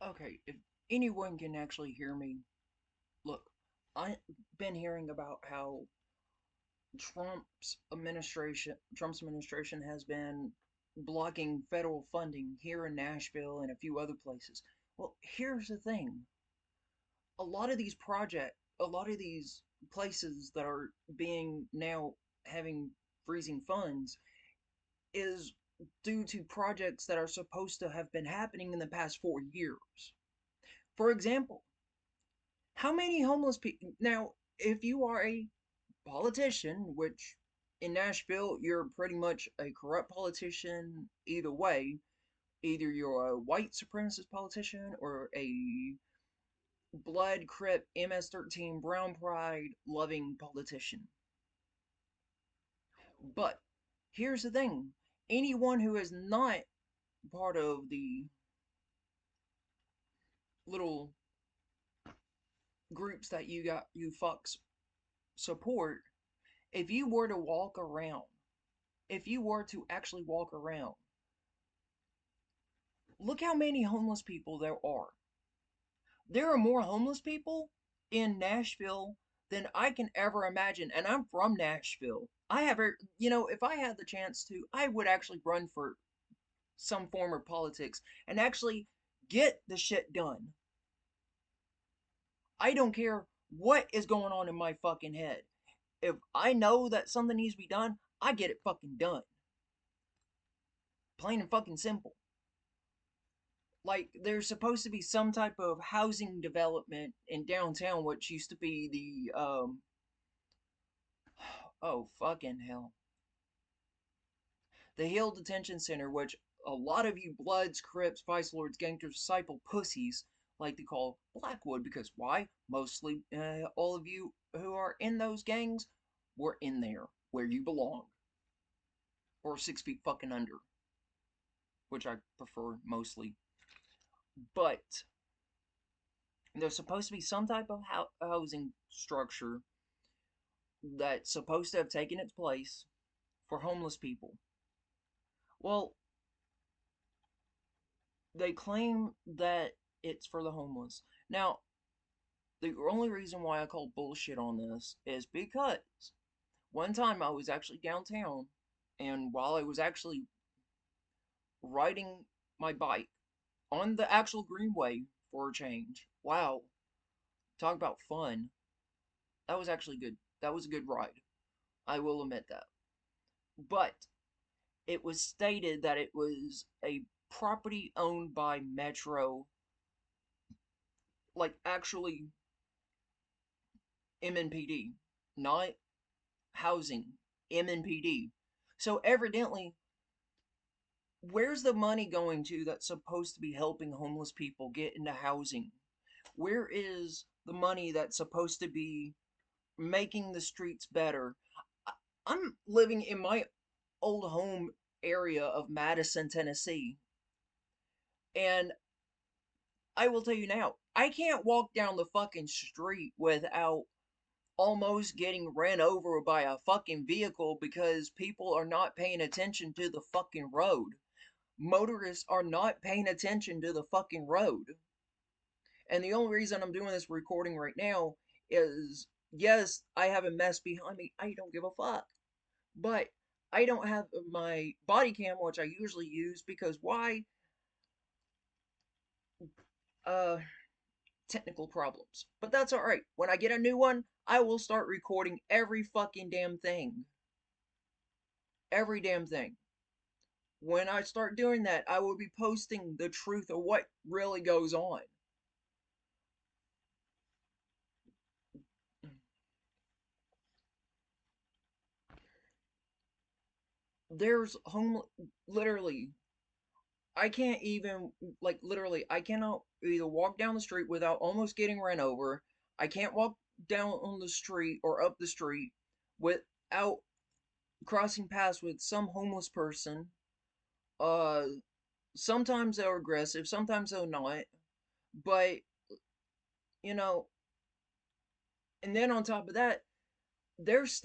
Okay, if anyone can actually hear me, look, I've been hearing about how Trump's administration has been blocking federal funding here in Nashville and a few other places. Well, here's the thing. A lot of these places that are being now having freezing funds is due to projects that are supposed to have been happening in the past 4 years. For example, how many homeless people? Now, if you are a politician, which in Nashville, you're pretty much a corrupt politician either way. Either you're a white supremacist politician or a blood crip MS-13 brown pride loving politician. But here's the thing, anyone who is not part of the little groups that you fucks support, if you were to walk around, if you were to actually walk around, look how many homeless people there are. There are more homeless people in Nashville than I can ever imagine. And I'm from Nashville. If I had the chance to, I would actually run for some form of politics and actually get the shit done. I don't care what is going on in my fucking head. If I know that something needs to be done, I get it fucking done. Plain and fucking simple. Like, there's supposed to be some type of housing development in downtown, which used to be oh, fucking hell. The Hill Detention Center, which a lot of you Bloods, Crips, Vice Lords, Gangsters, Disciple pussies like to call Blackwood, because why? Mostly all of you who are in those gangs were in there where you belong. Or 6 feet fucking under, which I prefer mostly. But there's supposed to be some type of housing structure that's supposed to have taken its place for homeless people. Well, they claim that it's for the homeless. Now, the only reason why I call bullshit on this is because one time I was actually downtown, and while I was actually riding my bike on the actual greenway for a change, wow, talk about fun. That was actually good. That was a good ride. I will admit that. But it was stated that it was a property owned by Metro, like actually MNPD, not housing, MNPD. So evidently, where's the money going to that's supposed to be helping homeless people get into housing? Where is the money that's supposed to be making the streets better? I'm living in my old home area of Madison, Tennessee, and I will tell you now, I can't walk down the fucking street without almost getting ran over by a fucking vehicle because people are not paying attention to the fucking road. Motorists are not paying attention to the fucking road. And the only reason I'm doing this recording right now is, yes, I have a mess behind me. I don't give a fuck. But I don't have my body cam, which I usually use, because why? Uh, Technical problems. But that's alright. When I get a new one, I will start recording every fucking damn thing. Every damn thing. When I start doing that, I will be posting the truth of what really goes on. There's home, literally, I can't even, like, literally, I cannot either walk down the street without almost getting ran over. I can't walk down on the street or up the street without crossing paths with some homeless person. Uh, Sometimes they're aggressive, sometimes they're not. But, you know, and then on top of that, there's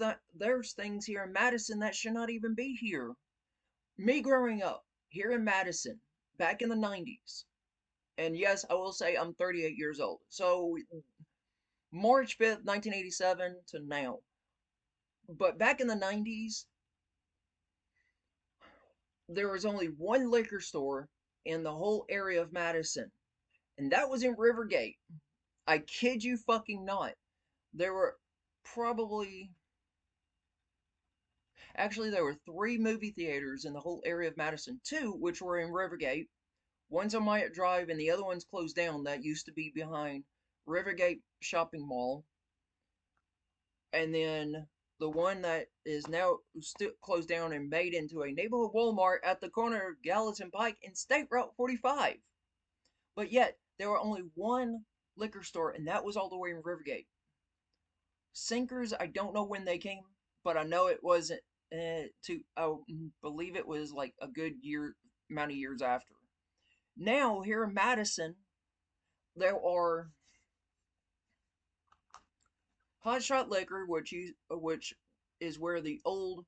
things here in Madison that should not even be here. Me growing up here in Madison back in the 90s, And yes, I will say I'm 38 years old. So March 5th, 1987 to now. But back in the 90s, there was only one liquor store in the whole area of Madison, and that was in Rivergate. I kid you fucking not. There were probably, actually, there were three movie theaters in the whole area of Madison. Two, which were in Rivergate. One's on Myatt Drive, and the other one's closed down. That used to be behind Rivergate Shopping Mall. And then the one that is now still closed down and made into a neighborhood Walmart at the corner of Gallatin Pike and State Route 45. But yet, there were only one liquor store, and that was all the way in Rivergate. Sinkers, I don't know when they came, but I know it wasn't I believe it was like a good year, amount of years after. Now, here in Madison, there are Hot Shot Liquor, which is where the old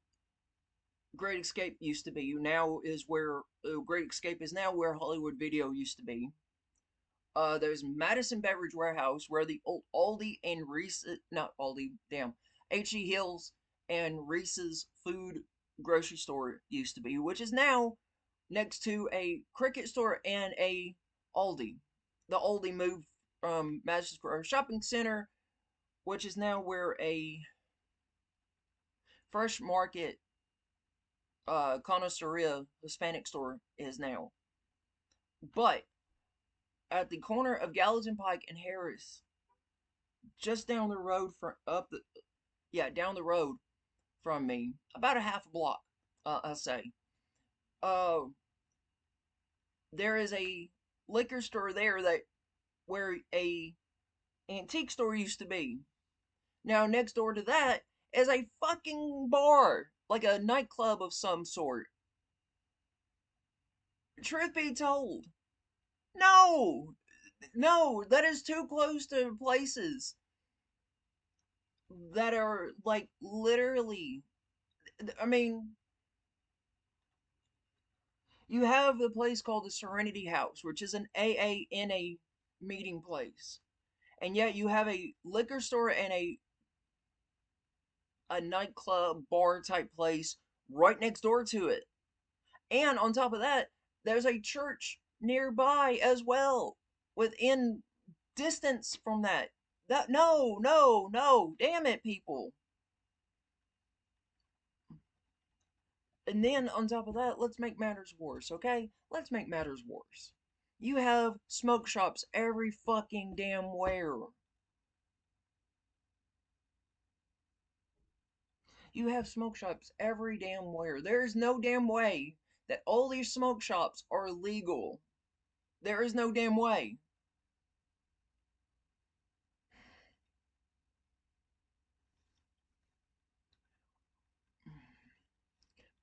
Great Escape used to be. Now is where Great Escape is now where Hollywood Video used to be. There's Madison Beverage Warehouse where the old Aldi and Reese's, not Aldi, damn, H.E. Hills and Reese's food grocery store used to be, which is now next to a Cricket store and a Aldi. The Aldi moved from Madison Square Shopping Center, which is now where a Fresh Market Connoisseria Hispanic store is now. But at the corner of Gallatin Pike and Harris, just down the road from up the down the road from me, about a half a block, I'll say. Uh, there is a liquor store there that where a antique store used to be. Now next door to that is a fucking bar, like a nightclub of some sort. Truth be told, no, no, that is too close to places that are like literally. I mean, you have the place called the Serenity House, which is an AANA meeting place. And yet you have a liquor store and a nightclub bar type place right next door to it. And on top of that, there's a church nearby as well, within distance from that. That no, no, no, damn it, people. And then on top of that, let's make matters worse, okay? Let's make matters worse. You have smoke shops every fucking damn where. You have smoke shops every damn where. There is no damn way that all these smoke shops are legal. There is no damn way.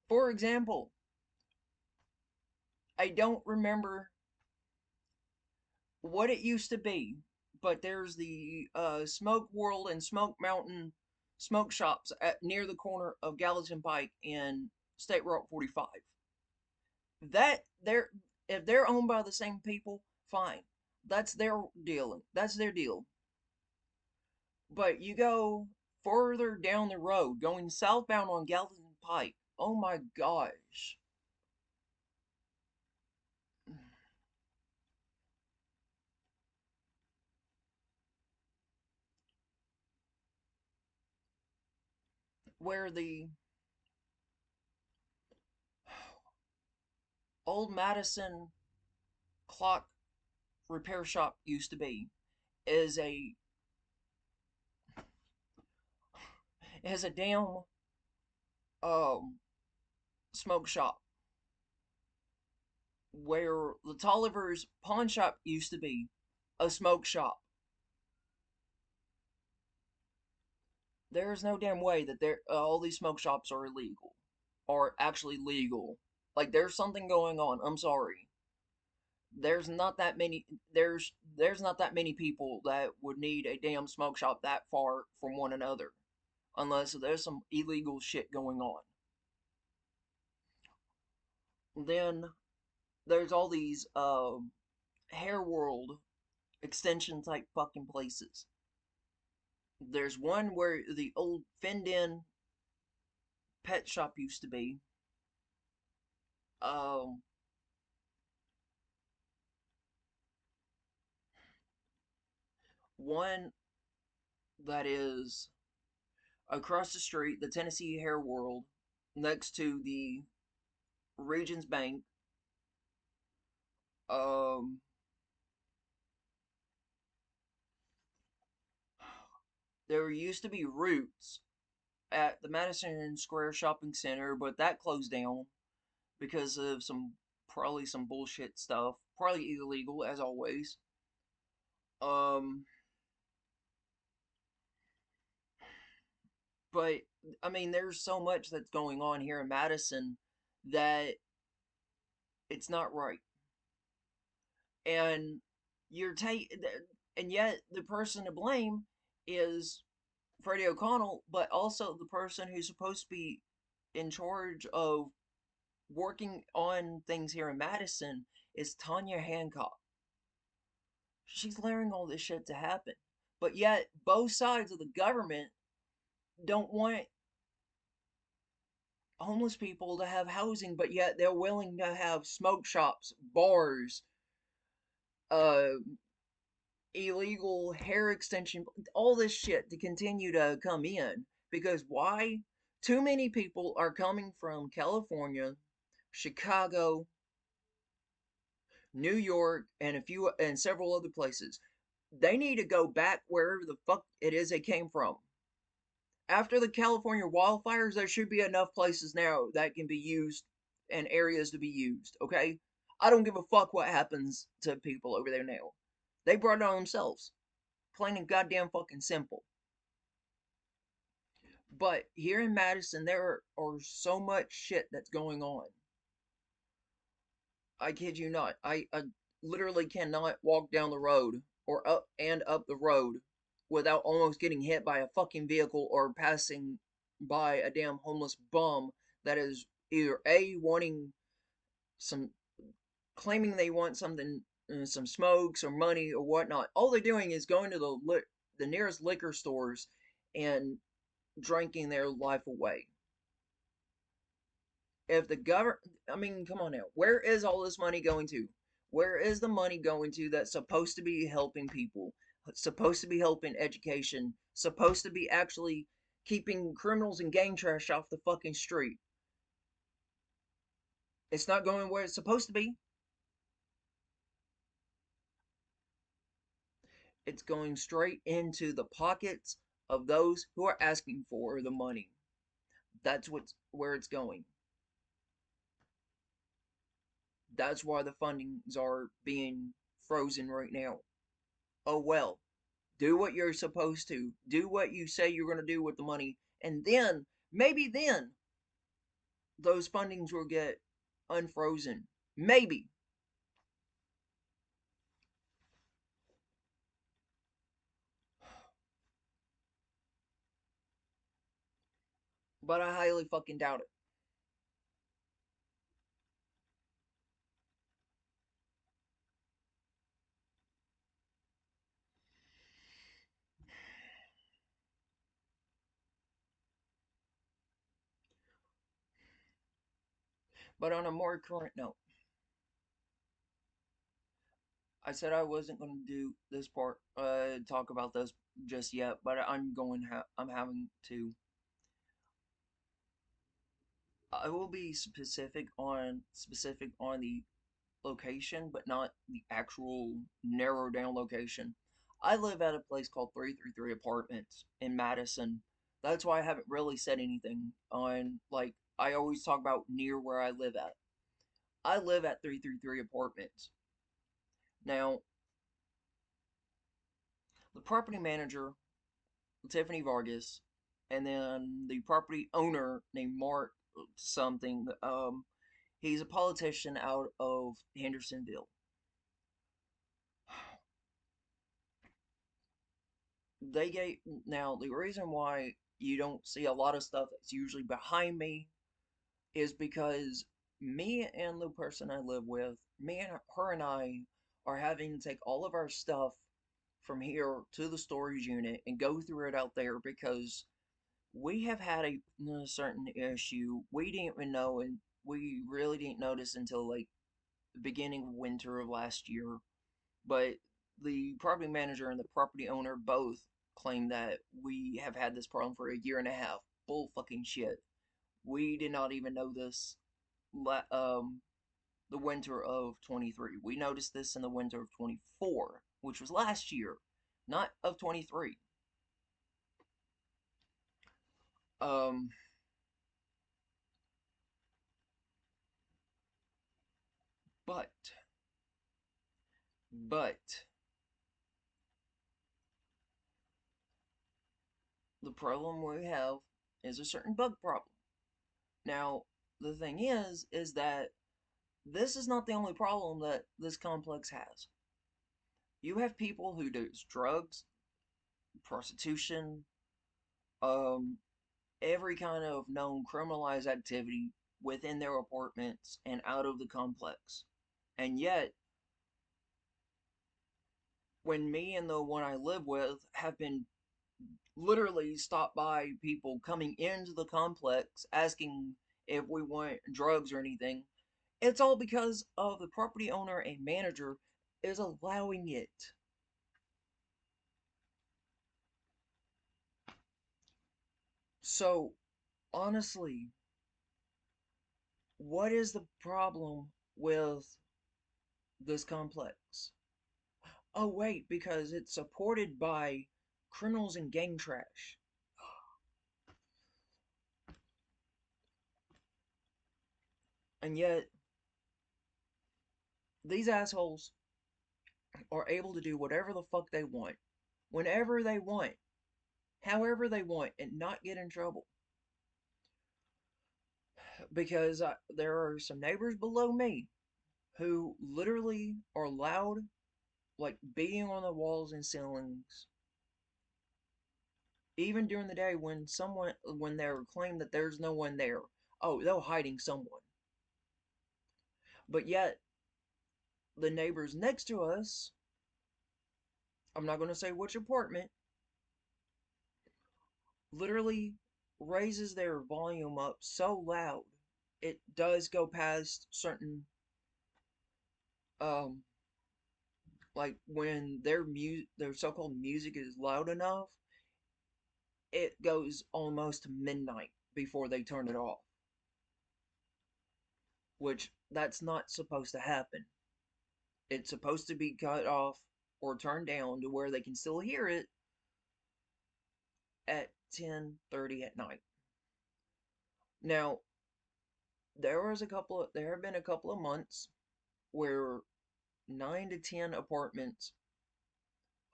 For example, I don't remember what it used to be, but there's the Smoke World and Smoke Mountain smoke shops near the corner of Gallatin Pike and State Route 45. That they're if they're owned by the same people, fine. That's their deal. That's their deal. But you go further down the road, going southbound on Gallatin Pike. Oh my gosh. Where the old Madison clock repair shop used to be is a damn um smoke shop. Where the Tolliver's pawn shop used to be a smoke shop. There is no damn way that all these smoke shops are illegal, or actually legal. Like there's something going on. I'm sorry. There's not that many. There's not that many people that would need a damn smoke shop that far from one another, unless there's some illegal shit going on. Then there's all these hair world extension type fucking places. There's one where the old Finned In pet shop used to be. Um, One that is across the street, the Tennessee Hair World, next to the Regions Bank. Um, there used to be Roots at the Madison Square Shopping Center, but that closed down because of probably some bullshit stuff, probably illegal as always. Um, but I mean, there's so much that's going on here in Madison that it's not right, and you're take, and yet the person to blame is Freddie O'Connell, but also the person who's supposed to be in charge of working on things here in Madison is Tanya Hancock. She's allowing all this shit to happen. But yet, both sides of the government don't want homeless people to have housing, but yet they're willing to have smoke shops, bars, uh, illegal hair extension, all this shit to continue to come in. Because why? Too many people are coming from California, Chicago, New York, and several other places. They need to go back wherever the fuck it is they came from. After the California wildfires, there should be enough places now that can be used and areas to be used, okay? I don't give a fuck what happens to people over there now. They brought it on themselves. Plain and goddamn fucking simple. But here in Madison, there are so much shit that's going on. I kid you not. I literally cannot walk down the road or up the road without almost getting hit by a fucking vehicle or passing by a damn homeless bum that is either A, wanting some, claiming they want something, some smokes or money or whatnot. All they're doing is going to the nearest liquor stores and drinking their life away. If the government, I mean, come on now, where is all this money going to? Where is the money going to that's supposed to be helping people, supposed to be helping education, supposed to be actually keeping criminals and gang trash off the fucking street? It's not going where it's supposed to be. It's going straight into the pockets of those who are asking for the money. That's where it's going. That's why the fundings are being frozen right now. Oh well, do what you're supposed to. Do what you say you're going to do with the money. And then, maybe then, those fundings will get unfrozen. Maybe. But I highly fucking doubt it. But on a more current note, I said I wasn't going to do this part, talk about this just yet, but I'm having to. I will be specific on the location, but not the actual narrow down location. I live at a place called 333 Apartments in Madison. That's why I haven't really said anything on, like, I always talk about near where I live at. I live at 333 Apartments. Now, the property manager, Tiffany Vargas, and then the property owner named Mark something, he's a politician out of Hendersonville. They gave Now the reason why you don't see a lot of stuff that's usually behind me is because me and the person I live with, me and her and I are having to take all of our stuff from here to the storage unit and go through it out there because we have had a certain issue we didn't even know, and we really didn't notice until like the beginning of winter of last year. But the property manager and the property owner both claim that we have had this problem for a year and a half. Bull fucking shit. We did not even know this the winter of 23. We noticed this in the winter of 24, which was last year, not of 23. Um, but, but, the problem we have is a certain bug problem. Now, the thing is that this is not the only problem that this complex has. You have people who do drugs, prostitution, um, every kind of known criminalized activity within their apartments and out of the complex. And yet, when me and the one I live with have been literally stopped by people coming into the complex asking if we want drugs or anything, it's all because of the property owner and manager is allowing it. So, honestly, what is the problem with this complex? Oh, wait, because it's supported by criminals and gang trash. And yet, these assholes are able to do whatever the fuck they want, whenever they want, however they want, and not get in trouble. Because there are some neighbors below me who literally are loud, like beating on the walls and ceilings, even during the day when they're claiming that there's no one there. Oh, they're hiding someone. But yet, the neighbors next to us, I'm not going to say which apartment, literally raises their volume up so loud it does go past certain um like when their so-called music is loud enough, it goes almost midnight before they turn it off, which that's not supposed to happen. It's supposed to be cut off or turned down to where they can still hear it at 10:30 at night. Now, there have been a couple of months where 9 to 10 apartments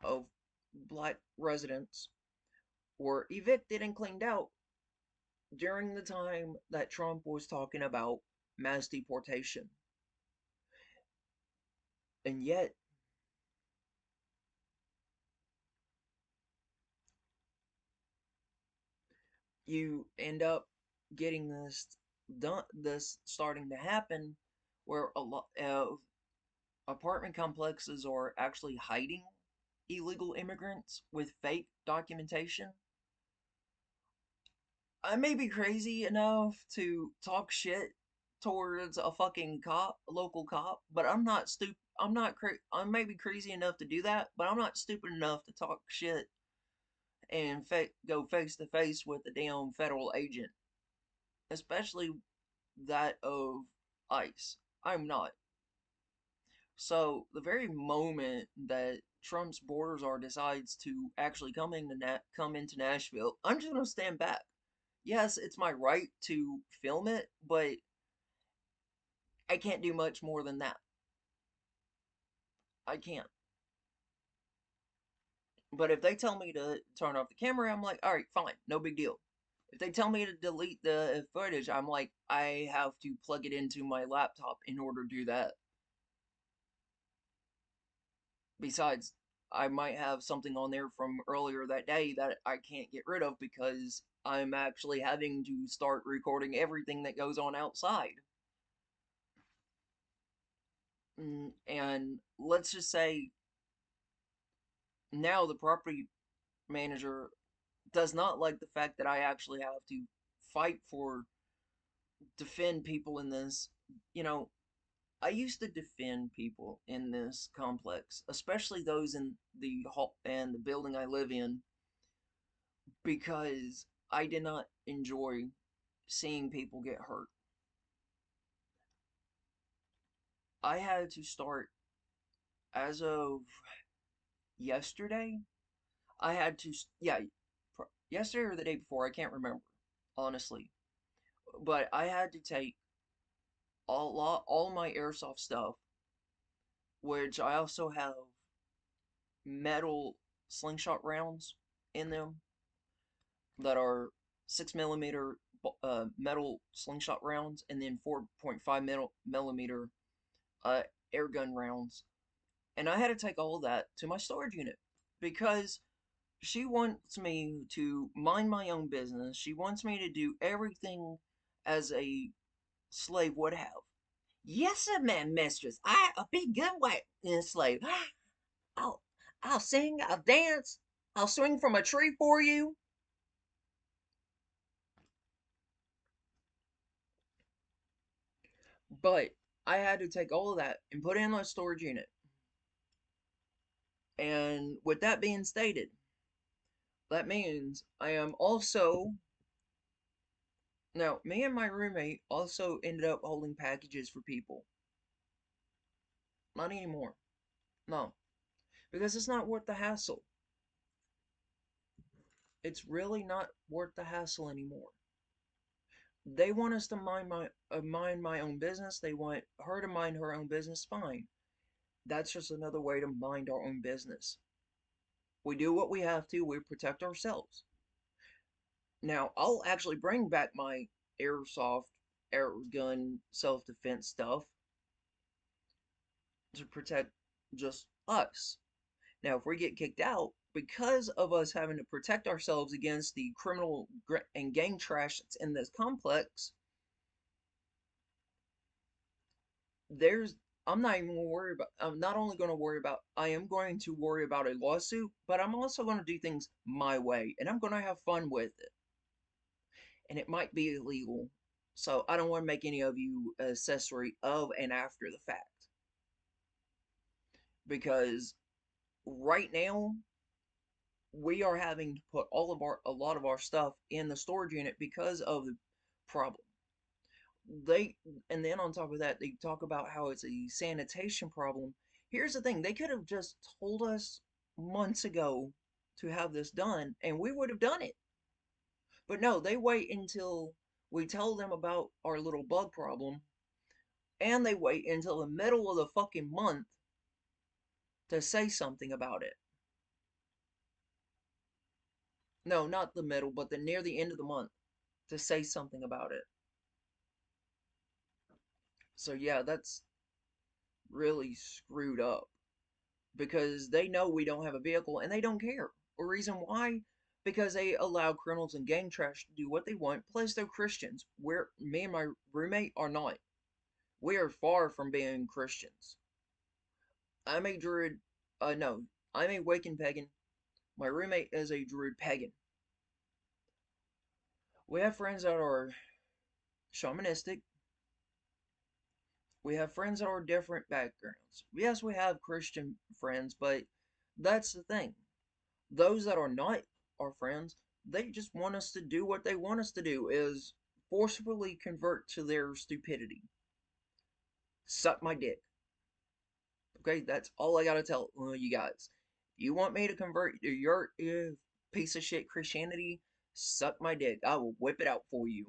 of black residents were evicted and cleaned out during the time that Trump was talking about mass deportation. And yet, you end up getting this starting to happen where a lot of apartment complexes are actually hiding illegal immigrants with fake documentation. I may be crazy enough to talk shit towards a fucking a local cop, but I'm not stupid. I'm not I may be crazy enough to do that, but I'm not stupid enough to talk shit and go face to face with a damn federal agent, especially that of ICE. I'm not. So the very moment that Trump's border czar decides to actually come into Nashville, I'm just gonna stand back. Yes, it's my right to film it, but I can't do much more than that. I can't. But if they tell me to turn off the camera, I'm like, all right, fine, no big deal. If they tell me to delete the footage, I'm like, I have to plug it into my laptop in order to do that. Besides, I might have something on there from earlier that day that I can't get rid of because I'm actually having to start recording everything that goes on outside. And let's just say now the property manager does not like the fact that I actually have to fight for defend people in this. You know, I used to defend people in this complex, especially those in the hall and the building I live in, because I did not enjoy seeing people get hurt. I had to start as of yesterday. I had to, yeah, yesterday or the day before, I can't remember, honestly. But I had to take all my airsoft stuff, which I also have metal slingshot rounds in them that are 6 millimeter metal slingshot rounds, and then 4.5 millimeter uh, air gun rounds. And I had to take all of that to my storage unit because she wants me to mind my own business. She wants me to do everything as a slave would have. Yes, sir, ma'am, mistress. I'll be good white slave. I'll, I'll sing, I'll dance, I'll swing from a tree for you. But I had to take all of that and put it in my storage unit. And with that being stated, that means I am also. Now, me and my roommate also ended up holding packages for people. Not anymore. No. Because it's not worth the hassle. It's really not worth the hassle anymore. They want us to mind my own business. They want her to mind her own business. Fine. That's just another way to mind our own business. We do what we have to. We protect ourselves. Now, I'll actually bring back my airsoft, air gun, self defense stuff to protect just us. Now, if we get kicked out because of us having to protect ourselves against the criminal and gang trash that's in this complex, there's I'm not even gonna worry about. I'm not only going to worry about. I am going to worry about a lawsuit, but I'm also going to do things my way, and I'm going to have fun with it. And it might be illegal, so I don't want to make any of you accessory of and after the fact, because right now we are having to put a lot of our stuff in the storage unit because of the problem. They and then on top of that, they talk about how it's a sanitation problem. Here's the thing: they could have just told us months ago to have this done, and we would have done it. But no, they wait until we tell them about our little bug problem, and they wait until the middle of the fucking month to say something about it. No, not the middle, but the near the end of the month to say something about it. So yeah, that's really screwed up because they know we don't have a vehicle and they don't care. The reason why? Because they allow criminals and gang trash to do what they want. Plus, they're Christians. Where me and my roommate are not. We are far from being Christians. I'm a Druid. No, I'm a Wiccan pagan. My roommate is a Druid pagan. We have friends that are shamanistic. We have friends that are different backgrounds. Yes, we have Christian friends, but that's the thing. Those that are not our friends, they just want us to do what they want us to do, is forcefully convert to their stupidity. Suck my dick. Okay, that's all I gotta tell you guys. You want me to convert to your piece of shit Christianity? Suck my dick. I will whip it out for you.